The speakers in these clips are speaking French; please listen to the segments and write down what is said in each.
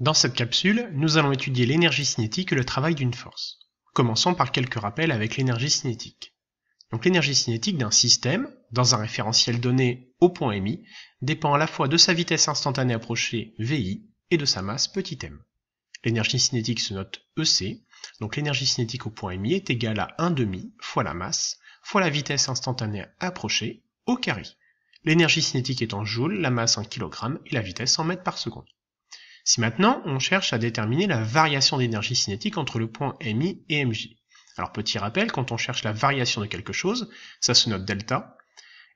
Dans cette capsule, nous allons étudier l'énergie cinétique et le travail d'une force. Commençons par quelques rappels avec l'énergie cinétique. Donc l'énergie cinétique d'un système, dans un référentiel donné au point émis, dépend à la fois de sa vitesse instantanée approchée VI et de sa masse petit m. L'énergie cinétique se note EC, donc l'énergie cinétique au point émis est égale à 1/2 fois la masse fois la vitesse instantanée approchée au carré. L'énergie cinétique est en joules, la masse en kilogrammes et la vitesse en mètres par seconde. Si maintenant on cherche à déterminer la variation d'énergie cinétique entre le point MI et MJ. Alors petit rappel, quand on cherche la variation de quelque chose, ça se note delta,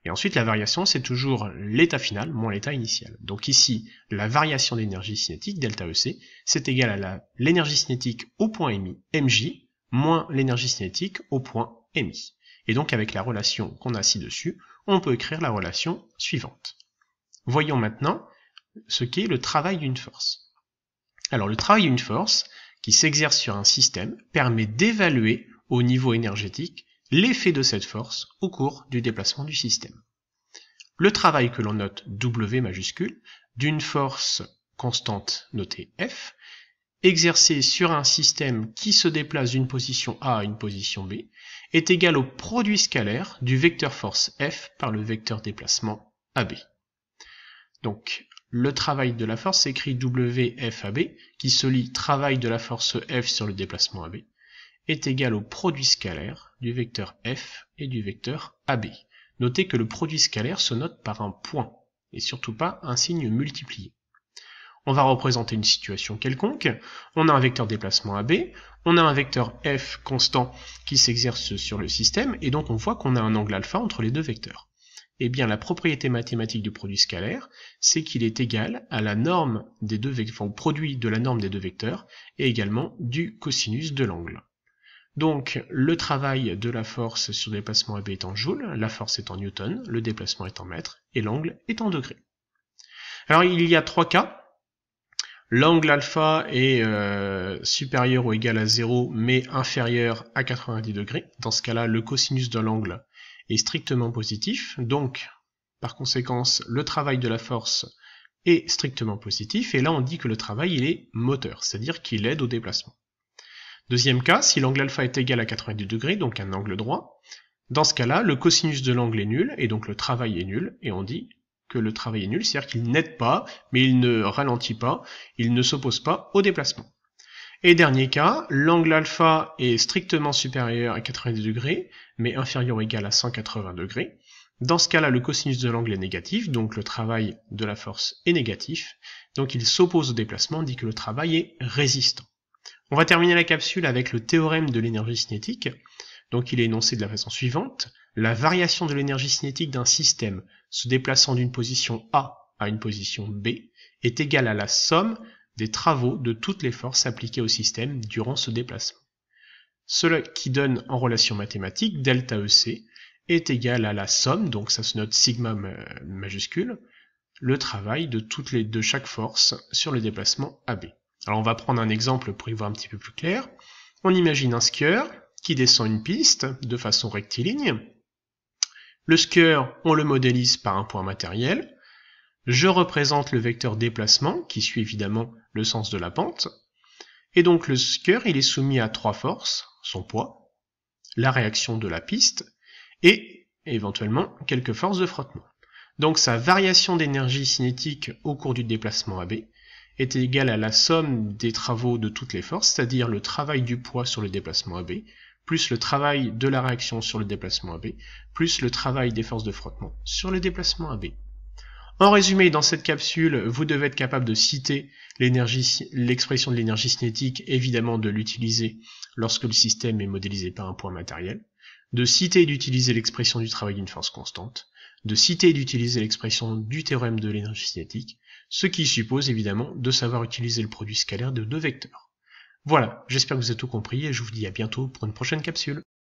et ensuite la variation c'est toujours l'état final moins l'état initial. Donc ici, la variation d'énergie cinétique, delta EC, c'est égal à l'énergie cinétique au point MI, MJ, moins l'énergie cinétique au point MI. Et donc avec la relation qu'on a ci-dessus, on peut écrire la relation suivante. Voyons maintenant ce qu'est le travail d'une force. Alors le travail d'une force qui s'exerce sur un système permet d'évaluer au niveau énergétique l'effet de cette force au cours du déplacement du système. Le travail que l'on note W majuscule d'une force constante notée F exercée sur un système qui se déplace d'une position A à une position B est égal au produit scalaire du vecteur force F par le vecteur déplacement AB. Donc le travail de la force s'écrit WFAB, qui se lit travail de la force F sur le déplacement AB, est égal au produit scalaire du vecteur F et du vecteur AB. Notez que le produit scalaire se note par un point, et surtout pas un signe multiplié. On va représenter une situation quelconque, on a un vecteur déplacement AB, on a un vecteur F constant qui s'exerce sur le système, et donc on voit qu'on a un angle alpha entre les deux vecteurs. Eh bien, la propriété mathématique du produit scalaire, c'est qu'il est égal à la norme des deux vecteurs, enfin, au produit de la norme des deux vecteurs, et également du cosinus de l'angle. Donc, le travail de la force sur le déplacement AB est en joules, la force est en newton, le déplacement est en mètres, et l'angle est en degrés. Alors, il y a trois cas. L'angle alpha est supérieur ou égal à 0, mais inférieur à 90 degrés. Dans ce cas-là, le cosinus de l'angle est strictement positif, donc par conséquent le travail de la force est strictement positif, et là on dit que le travail il est moteur, c'est-à-dire qu'il aide au déplacement. Deuxième cas, si l'angle alpha est égal à 90 degrés, donc un angle droit, dans ce cas-là le cosinus de l'angle est nul, et donc le travail est nul, et on dit que le travail est nul, c'est-à-dire qu'il n'aide pas, mais il ne ralentit pas, il ne s'oppose pas au déplacement. Et dernier cas, l'angle alpha est strictement supérieur à 90 degrés, mais inférieur ou égal à 180 degrés. Dans ce cas-là, le cosinus de l'angle est négatif, donc le travail de la force est négatif. Donc il s'oppose au déplacement, on dit que le travail est résistant. On va terminer la capsule avec le théorème de l'énergie cinétique. Donc il est énoncé de la façon suivante. La variation de l'énergie cinétique d'un système se déplaçant d'une position A à une position B est égale à la somme des travaux de toutes les forces appliquées au système durant ce déplacement. Cela qui donne en relation mathématique delta EC est égal à la somme, donc ça se note sigma majuscule, le travail de chaque force sur le déplacement AB. Alors on va prendre un exemple pour y voir un petit peu plus clair. On imagine un skieur qui descend une piste de façon rectiligne. Le skieur, on le modélise par un point matériel. Je représente le vecteur déplacement, qui suit évidemment le sens de la pente. Et donc le skieur, il est soumis à trois forces, son poids, la réaction de la piste, et éventuellement quelques forces de frottement. Donc sa variation d'énergie cinétique au cours du déplacement AB est égale à la somme des travaux de toutes les forces, c'est-à-dire le travail du poids sur le déplacement AB, plus le travail de la réaction sur le déplacement AB, plus le travail des forces de frottement sur le déplacement AB. En résumé, dans cette capsule, vous devez être capable de citer l'expression de l'énergie cinétique, évidemment de l'utiliser lorsque le système est modélisé par un point matériel, de citer et d'utiliser l'expression du travail d'une force constante, de citer et d'utiliser l'expression du théorème de l'énergie cinétique, ce qui suppose évidemment de savoir utiliser le produit scalaire de deux vecteurs. Voilà, j'espère que vous avez tout compris et je vous dis à bientôt pour une prochaine capsule.